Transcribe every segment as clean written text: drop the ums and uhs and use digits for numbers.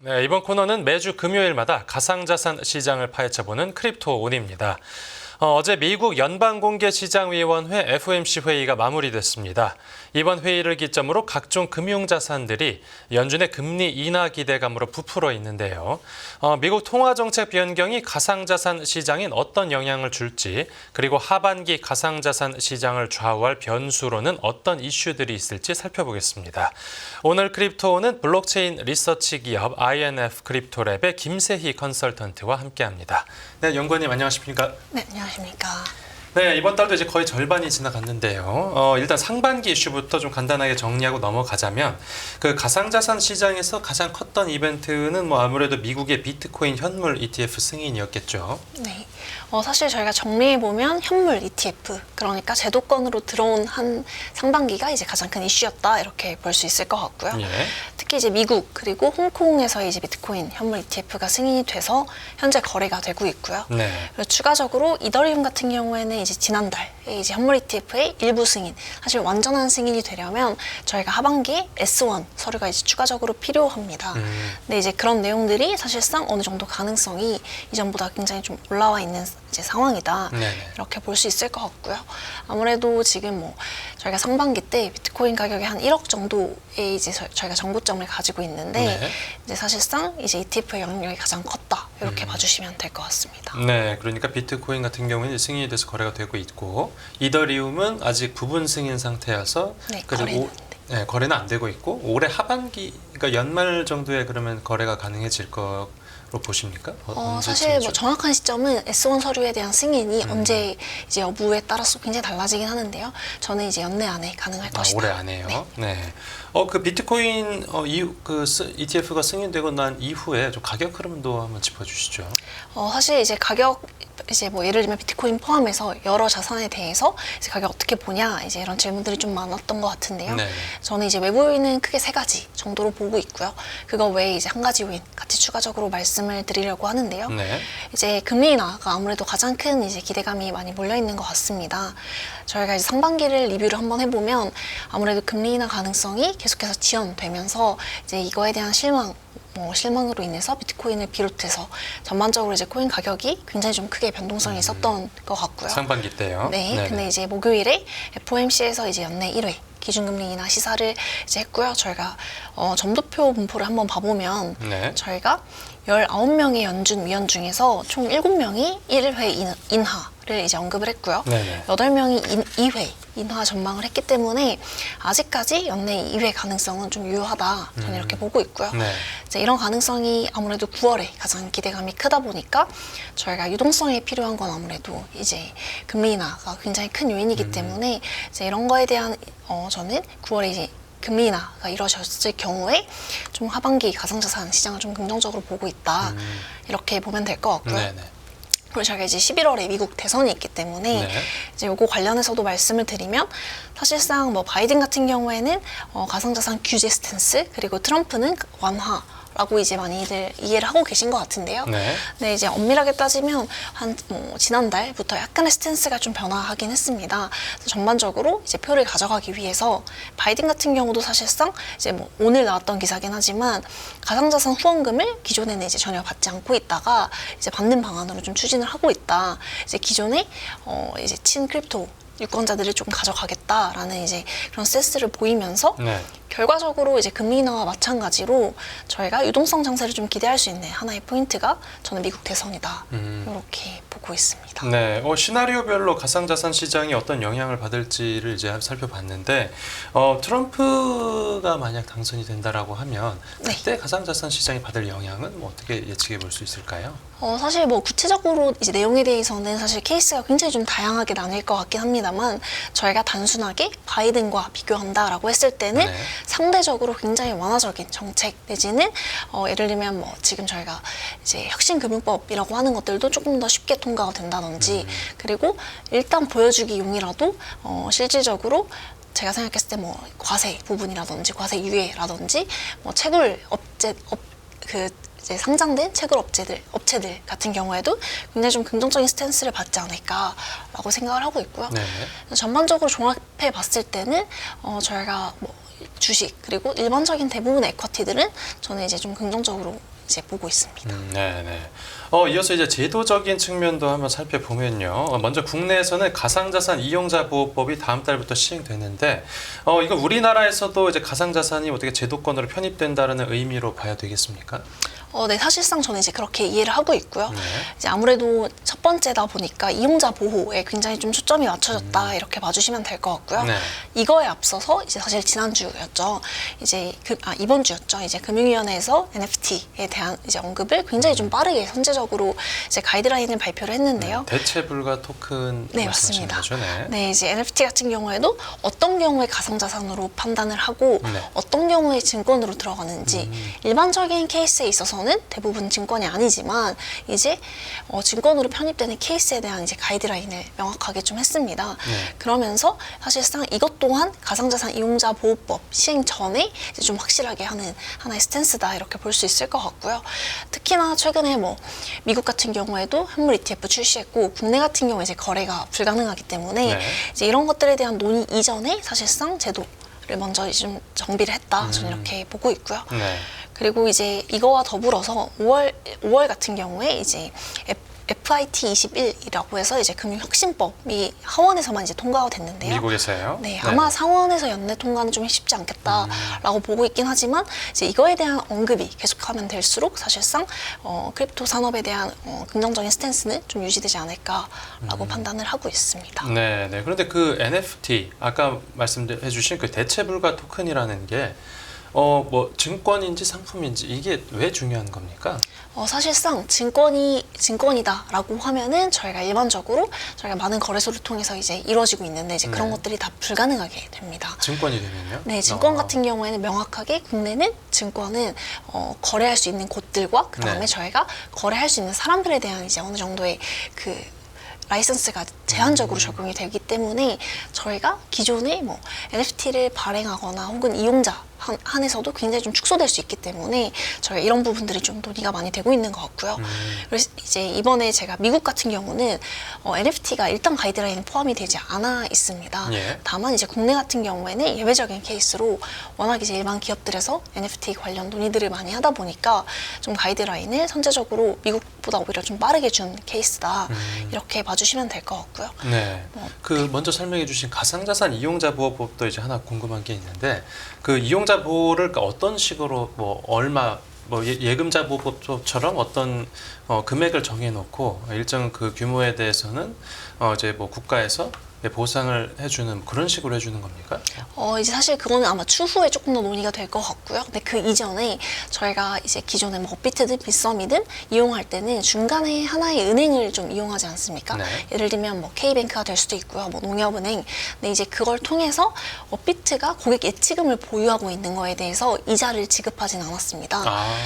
네, 이번 코너는 매주 금요일마다 가상자산 시장을 파헤쳐보는 크립토온입니다. 어제 미국 연방공개시장위원회 FOMC 회의가 마무리됐습니다. 이번 회의를 기점으로 각종 금융자산들이 연준의 금리 인하 기대감으로 부풀어 있는데요. 미국 통화정책 변경이 가상자산 시장엔 어떤 영향을 줄지, 그리고 하반기 가상자산 시장을 좌우할 변수로는 어떤 이슈들이 있을지 살펴보겠습니다. 오늘 크립토온은 블록체인 리서치 기업 INF 크립토랩의 김세희 컨설턴트와 함께합니다. 네, 연구원님 안녕하십니까? 네, 안녕하십니까. 네, 이번 달도 이제 거의 절반이 지나갔는데요. 일단 상반기 이슈부터 좀 간단하게 정리하고 넘어가자면 그 가상자산 시장에서 가장 컸던 이벤트는 뭐 아무래도 미국의 비트코인 현물 ETF 승인이었겠죠. 네, 사실 저희가 정리해보면 현물 ETF, 그러니까 제도권으로 들어온 한 상반기가 이제 가장 큰 이슈였다, 이렇게 볼 수 있을 것 같고요. 예. 특히 이제 미국 그리고 홍콩에서 이제 비트코인 현물 ETF가 승인이 돼서 현재 거래가 되고 있고요. 네. 그리고 추가적으로 이더리움 같은 경우에는 이제 지난달에 이제 현물 ETF의 일부 승인, 사실 완전한 승인이 되려면 저희가 하반기에 S1 서류가 이제 추가적으로 필요합니다. 근데 이제 그런 내용들이 사실상 어느 정도 가능성이 이전보다 굉장히 좀 올라와 있는 이제 상황이다. 네네. 이렇게 볼 수 있을 것 같고요. 아무래도 지금 뭐 저희가 상반기 때 비트코인 가격이 한 1억 정도의 이제 저희가 정보점을 가지고 있는데 네. 이제 사실상 이제 ETF의 영향력이 가장 컸다, 이렇게 봐주시면 될 것 같습니다. 네, 그러니까 비트코인 같은 경우는 승인이 돼서 거래가 되고 있고 이더리움은 아직 부분 승인 상태여서 네, 그리고 네, 거래는 안 되고 있고 올해 하반기, 그러니까 연말 정도에 그러면 거래가 가능해질 거로 보십니까? 사실 뭐 정확한 시점은 S1 서류에 대한 승인이 언제 이제 여부에 따라서 굉장히 달라지긴 하는데요. 저는 이제 연내 안에 가능할 것이다. 올해 안에요. 네. 네. 그 비트코인 ETF가 승인되고 난 이후에 좀 가격 흐름도 한번 짚어주시죠. 사실 이제 가격, 이제 뭐 예를 들면 비트코인 포함해서 여러 자산에 대해서 이제 가격 어떻게 보냐, 이제 이런 질문들이 좀 많았던 것 같은데요. 네. 저는 이제 외부 요인은 크게 3가지 정도로 보고 있고요. 그거 외에 이제 한 가지 요인 같이 추가적으로 말씀을 드리려고 하는데요. 네. 이제 금리 인하가 아무래도 가장 큰 이제 기대감이 많이 몰려 있는 것 같습니다. 저희가 이제 상반기를 리뷰를 한번 해보면 아무래도 금리 인하 가능성이 계속해서 지연되면서 이제 이거에 대한 실망으로 인해서 비트코인을 비롯해서 전반적으로 이제 코인 가격이 굉장히 좀 크게 변동성이 있었던 것 같고요. 상반기 때요. 네, 네네. 근데 이제 목요일에 FOMC에서 이제 연내 1회 기준금리 인하 시사를 이제 했고요. 저희가 점도표 분포를 한번 봐보면 네. 저희가 19명의 연준 위원 중에서 총 7명이 1회 인하를 이제 언급을 했고요. 네네. 8명이 2회 인하 전망을 했기 때문에 아직까지 연내 2회 가능성은 좀 유효하다, 저는 이렇게 보고 있고요. 네. 이제 이런 가능성이 아무래도 9월에 가장 기대감이 크다 보니까 저희가 유동성이 필요한 건 아무래도 이제 금리 인하가 굉장히 큰 요인이기 때문에 이제 이런 거에 대한 저는 9월에 이제 금리 인하가 이루어졌을 경우에 좀 하반기 가상자산 시장을 좀 긍정적으로 보고 있다, 이렇게 보면 될 것 같고요. 네네. 그리고 저희가 이제 11월에 미국 대선이 있기 때문에 네. 이제 요거 관련해서도 말씀을 드리면 사실상 뭐 바이든 같은 경우에는 가상자산 규제 스탠스, 그리고 트럼프는 완화라고 이제 많이들 이해를 하고 계신 것 같은데요. 네. 근데 이제 엄밀하게 따지면 한 지난달부터 약간의 스탠스가 좀 변화하긴 했습니다. 그래서 전반적으로 이제 표를 가져가기 위해서 바이든 같은 경우도 사실상 이제 뭐 오늘 나왔던 기사긴 하지만 가상자산 후원금을 기존에는 이제 전혀 받지 않고 있다가 이제 받는 방안으로 좀 추진을 하고 있다. 이제 기존에 이제 친크립토 유권자들을 조금 가져가겠다라는 이제 그런 스탠스를 보이면서 네. 결과적으로 이제 금리 인하와 마찬가지로 저희가 유동성 장세를 좀 기대할 수 있는 하나의 포인트가 저는 미국 대선이다, 이렇게 보고 있습니다. 네, 시나리오별로 가상자산 시장이 어떤 영향을 받을지를 이제 살펴봤는데 트럼프가 만약 당선이 된다라고 하면 네. 그때 가상자산 시장이 받을 영향은 뭐 어떻게 예측해 볼 수 있을까요? 사실 뭐 구체적으로 이제 내용에 대해서는 사실 케이스가 굉장히 좀 다양하게 나뉠 것 같긴 합니다만 저희가 단순하게 바이든과 비교한다라고 했을 때는 네. 상대적으로 굉장히 완화적인 정책 내지는 예를 들면 뭐 지금 저희가 이제 혁신금융법이라고 하는 것들도 조금 더 쉽게 통과가 된다든지 그리고 일단 보여주기 용이라도 실질적으로 제가 생각했을 때 뭐 과세 부분이라든지 과세 유예라든지 뭐 채굴 이제 상장된 채굴 업체들 같은 경우에도 굉장히 좀 긍정적인 스탠스를 받지 않을까라고 생각을 하고 있고요. 네. 전반적으로 종합해 봤을 때는 저희가 뭐 주식 그리고 일반적인 대부분의 에쿼티들은 저는 이제 좀 긍정적으로 이제 보고 있습니다. 네네. 이어서 이제 제도적인 측면도 한번 살펴보면요. 먼저 국내에서는 가상자산 이용자 보호법이 다음 달부터 시행되는데, 이거 우리나라에서도 이제 가상자산이 어떻게 제도권으로 편입된다는 의미로 봐야 되겠습니까? 네, 사실상 저는 이제 그렇게 이해를 하고 있고요. 네. 이제 아무래도 첫 번째다 보니까 이용자 보호에 굉장히 좀 초점이 맞춰졌다 이렇게 봐주시면 될 것 같고요. 네. 이거에 앞서서 이제 사실 지난주였죠. 이제 이번 주였죠. 이제 금융위원회에서 NFT에 대한 이제 언급을 굉장히 좀 빠르게 선제적으로 이제 가이드라인을 발표를 했는데요. 대체 불가 토큰 네, 말씀하시는 맞습니다. 거죠? 네. 네, 이제 NFT 같은 경우에도 어떤 경우에 가상자산으로 판단을 하고 네. 어떤 경우에 증권으로 들어가는지 일반적인 케이스에 있어서는 대부분 증권이 아니지만 이제 증권으로 편입되는 케이스에 대한 이제 가이드라인을 명확하게 좀 했습니다. 네. 그러면서 사실상 이것 또한 가상자산 이용자 보호법 시행 전에 이제 좀 확실하게 하는 하나의 스탠스다 이렇게 볼 수 있을 것 같고요. 특히나 최근에 뭐 미국 같은 경우에도 현물 ETF 출시했고 국내 같은 경우에 이제 거래가 불가능하기 때문에 네. 이제 이런 것들에 대한 논의 이전에 사실상 제도를 먼저 좀 정비를 했다. 저는 이렇게 보고 있고요. 네. 그리고 이제 이거와 더불어서 5월 같은 경우에 이제 FIT 21이라고 해서 이제 금융혁신법이 하원에서만 이제 통과가 됐는데요. 미국에서요? 네, 아마 상원에서 연내 통과는 좀 쉽지 않겠다라고 보고 있긴 하지만 이제 이거에 대한 언급이 계속하면 될수록 사실상 크립토 산업에 대한 긍정적인 스탠스는 좀 유지되지 않을까라고 판단을 하고 있습니다. 네, 네. 그런데 그 NFT 아까 말씀해 주신 그 대체 불가 토큰이라는 게 뭐 증권인지 상품인지 이게 왜 중요한 겁니까? 사실상 증권이다라고 하면은 저희가 일반적으로 저희가 많은 거래소를 통해서 이제 이루어지고 있는데 이제 그런 네. 것들이 다 불가능하게 됩니다. 증권이 되면요? 네, 증권 같은 경우에는 명확하게 국내는 증권은 거래할 수 있는 곳들과 그 다음에 네. 저희가 거래할 수 있는 사람들에 대한 이제 어느 정도의 그 라이선스가 제한적으로 적용이 되기 때문에 저희가 기존에 뭐 NFT를 발행하거나 혹은 이용자 한에서도 굉장히 좀 축소될 수 있기 때문에 저희가 이런 부분들이 좀 논의가 많이 되고 있는 것 같고요. 그래서 이제 이번에 제가 미국 같은 경우는 NFT가 일단 가이드라인에 포함이 되지 않아 있습니다. 예. 다만 이제 국내 같은 경우에는 예외적인 케이스로 워낙 이제 일반 기업들에서 NFT 관련 논의들을 많이 하다 보니까 좀 가이드라인을 선제적으로 미국보다 오히려 좀 빠르게 준 케이스다 이렇게 봐주시면 될 것 같고요. 네. 그 먼저 설명해 주신 가상자산 이용자 보호법도 이제 하나 궁금한 게 있는데 그 이용자 보호를 어떤 식으로 뭐 얼마 뭐 예금자 보호법처럼 어떤 금액을 정해놓고 일정 그 규모에 대해서는 이제 뭐 국가에서 보상을 해주는 그런 식으로 해주는 겁니까? 이제 사실 그거는 아마 추후에 조금 더 논의가 될 것 같고요. 근데 그 이전에 저희가 이제 기존에 뭐 업비트든 빗썸이든 이용할 때는 중간에 하나의 은행을 좀 이용하지 않습니까? 네. 예를 들면 뭐 K뱅크가 될 수도 있고요. 뭐 농협은행. 근데 이제 그걸 통해서 업비트가 고객 예치금을 보유하고 있는 거에 대해서 이자를 지급하진 않았습니다.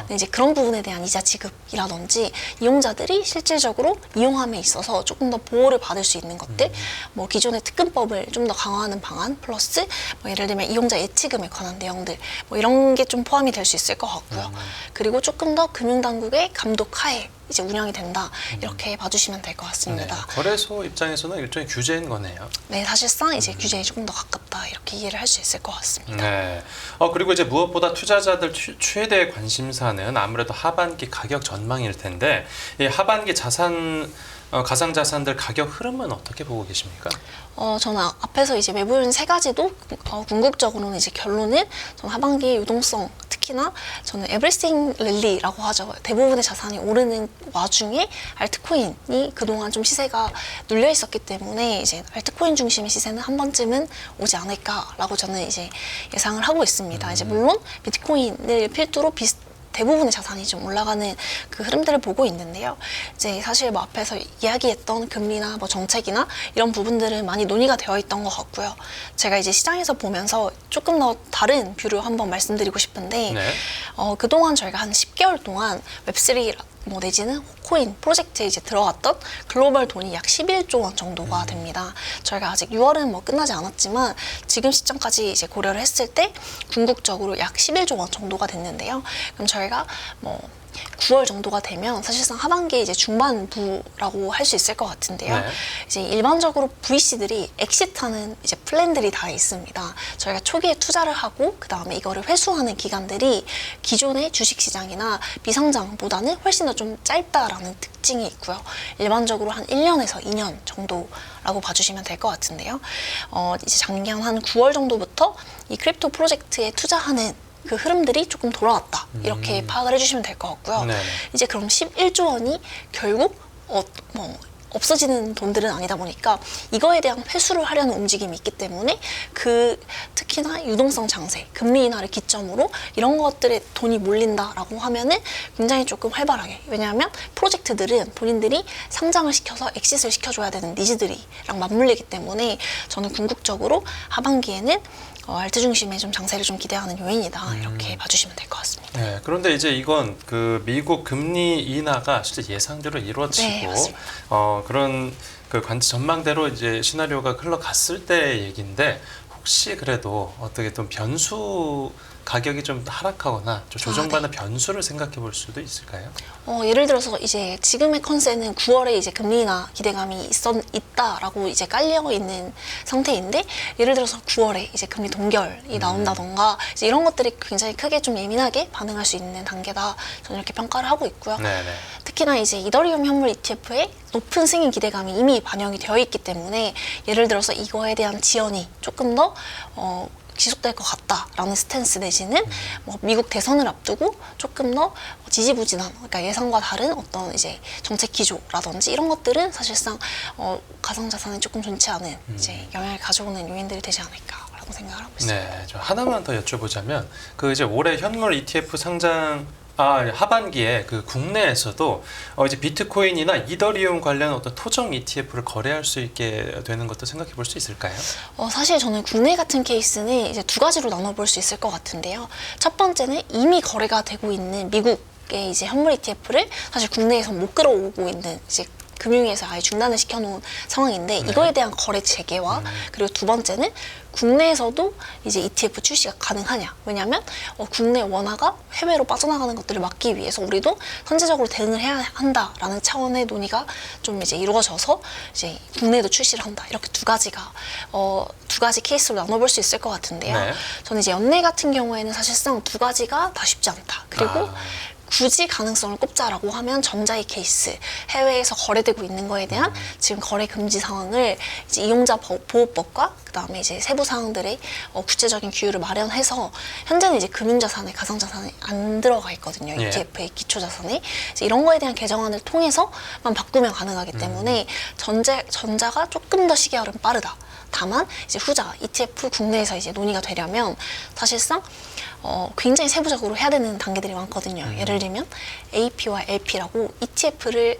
근데 이제 그런 부분에 대한 이자 지급이라든지 이용자들이 실질적으로 이용함에 있어서 조금 더 보호를 받을 수 있는 것들, 뭐 기존의 특근법을 좀 더 강화하는 방안 플러스 뭐 예를 들면 이용자 예치금에 관한 내용들 뭐 이런 게 좀 포함이 될 수 있을 것 같고요. 그리고 조금 더 금융당국의 감독 하에 이제 운영이 된다 이렇게 봐주시면 될 것 같습니다. 네. 거래소 입장에서는 일종의 규제인 거네요. 네, 사실상 이제 규제에 조금 더 가깝다 이렇게 이해를 할 수 있을 것 같습니다. 네. 그리고 이제 무엇보다 투자자들 최대 관심사는 아무래도 하반기 가격 전망일 텐데 이 하반기 가상자산들 가격 흐름은 어떻게 보고 계십니까? 저는 앞에서 이제 매부인 세 가지도 궁극적으로는 이제 결론은 저는 하반기 유동성 특히나 저는 에브리띵 랠리라고 하죠. 대부분의 자산이 오르는 와중에 알트코인이 그동안 좀 시세가 눌려 있었기 때문에 이제 알트코인 중심의 시세는 한 번쯤은 오지 않을까라고 저는 이제 예상을 하고 있습니다. 이제 물론 비트코인을 필두로 대부분의 자산이 좀 올라가는 그 흐름들을 보고 있는데요. 이제 사실 뭐 앞에서 이야기했던 금리나 뭐 정책이나 이런 부분들은 많이 논의가 되어 있던 것 같고요. 제가 이제 시장에서 보면서 조금 더 다른 뷰를 한번 말씀드리고 싶은데 네. 그동안 저희가 한 10개월 동안 웹3 뭐 내지는 코인 프로젝트에 이제 들어갔던 글로벌 돈이 약 11조 원 정도가 됩니다. 저희가 아직 6월은 뭐 끝나지 않았지만 지금 시점까지 이제 고려를 했을 때 궁극적으로 약 11조 원 정도가 됐는데요. 그럼 저희가 뭐 9월 정도가 되면 사실상 하반기 이제 중반부라고 할 수 있을 것 같은데요. 네. 이제 일반적으로 VC들이 엑시트하는 이제 플랜들이 다 있습니다. 저희가 초기에 투자를 하고 그 다음에 이거를 회수하는 기간들이 기존의 주식시장이나 미상장보다는 훨씬 더 좀 짧다라는 특징이 있고요. 일반적으로 한 1년에서 2년 정도라고 봐주시면 될 것 같은데요. 이제 작년 한 9월 정도부터 이 크립토 프로젝트에 투자하는 그 흐름들이 조금 돌아왔다. 이렇게 파악을 해주시면 될 것 같고요. 네네. 이제 그럼 11조 원이 결국 없어지는 돈들은 아니다 보니까 이거에 대한 회수를 하려는 움직임이 있기 때문에 그 특히나 유동성 장세, 금리 인하를 기점으로 이런 것들에 돈이 몰린다라고 하면은 굉장히 조금 활발하게, 왜냐하면 프로젝트들은 본인들이 상장을 시켜서 엑싯을 시켜줘야 되는 니즈들이랑 맞물리기 때문에 저는 궁극적으로 하반기에는 알트 중심의 좀 장세를 좀 기대하는 요인이다, 이렇게 봐주시면 될 것 같습니다. 네, 그런데 이제 이건 그 미국 금리 인하가 실제 예상대로 이루어지고 네, 맞습니다. 그런 그 전망대로 이제 시나리오가 흘러갔을 때 얘기인데, 혹시 그래도 어떻게 좀 변수 가격이 좀 하락하거나 좀 조정받는 변수를 생각해 볼 수도 있을까요? 예를 들어서 이제 지금의 컨센은 9월에 이제 금리 인하 기대감이 있다라고 이제 깔려 있는 상태인데, 예를 들어서 9월에 이제 금리 동결이 나온다던가 이제 이런 것들이 굉장히 크게 좀 예민하게 반응할 수 있는 단계다, 저는 이렇게 평가를 하고 있고요. 네네. 특히나 이제 이더리움 현물 ETF에 높은 승인 기대감이 이미 반영이 되어 있기 때문에, 예를 들어서 이거에 대한 지연이 조금 더 지속될 것 같다라는 스탠스 내지는 뭐 미국 대선을 앞두고 조금 더 지지부진한, 그러니까 예상과 다른 어떤 이제 정책 기조라든지 이런 것들은 사실상 가상자산에 조금 좋지 않은 이제 영향을 가져오는 요인들이 되지 않을까라고 생각을 하고 있습니다. 네, 저 하나만 더 여쭤보자면, 그 이제 올해 현물 ETF 상장 하반기에 그 국내에서도 이제 비트코인이나 이더리움 관련 어떤 토종 ETF를 거래할 수 있게 되는 것도 생각해 볼 수 있을까요? 사실 저는 국내 같은 케이스는 이제 두 가지로 나눠볼 수 있을 것 같은데요. 첫 번째는 이미 거래가 되고 있는 미국의 이제 현물 ETF를 사실 국내에서 못 끌어오고 있는, 이제 금융위에서 아예 중단을 시켜놓은 상황인데, 네. 이거에 대한 거래 재개와 그리고 두 번째는 국내에서도 이제 ETF 출시가 가능하냐. 왜냐하면 국내 원화가 해외로 빠져나가는 것들을 막기 위해서 우리도 선제적으로 대응을 해야 한다라는 차원의 논의가 좀 이제 이루어져서 이제 국내에도 출시를 한다. 이렇게 두 가지가 두 가지 케이스로 나눠볼 수 있을 것 같은데요. 네. 저는 이제 연내 같은 경우에는 사실상 두 가지가 다 쉽지 않다. 그리고 굳이 가능성을 꼽자라고 하면 전자의 케이스, 해외에서 거래되고 있는 거에 대한 지금 거래 금지 상황을 이제 이용자 보호법과 그 다음에 이제 세부 사항들의 구체적인 규율을 마련해서, 현재는 이제 금융자산에 가상자산에 안 들어가 있거든요. 예. ETF의 기초자산에. 이런 거에 대한 개정안을 통해서만 바꾸면 가능하기 때문에 전자가 조금 더 시기화는 빠르다. 다만 이제 후자 ETF 국내에서 이제 논의가 되려면 사실상 굉장히 세부적으로 해야 되는 단계들이 많거든요. 예를 들면 AP와 LP라고 ETF를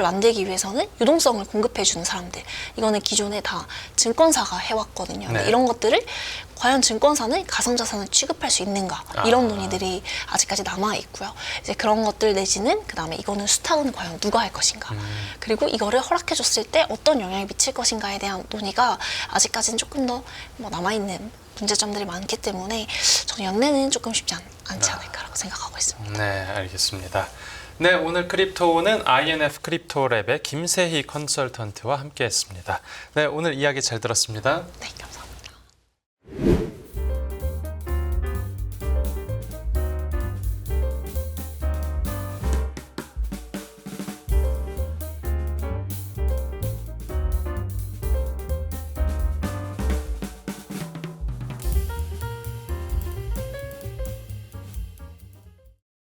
만들기 위해서는 유동성을 공급해주는 사람들, 이거는 기존에 다 증권사가 해왔거든요. 근데 네. 이런 것들을 과연 증권사는 가상자산을 취급할 수 있는가, 이런 논의들이 아직까지 남아 있고요. 이제 그런 것들 내지는 그 다음에 이거는 수탁은 과연 누가 할 것인가, 그리고 이거를 허락해줬을 때 어떤 영향을 미칠 것인가에 대한 논의가 아직까지는 조금 더 남아 있는 문제점들이 많기 때문에 저는 연내는 조금 쉽지 않지 않을까라고 생각하고 있습니다. 네, 알겠습니다. 네, 오늘 크립토는 INF 크립토랩의 김세희 컨설턴트와 함께했습니다. 네, 오늘 이야기 잘 들었습니다. 네, 감사합니다.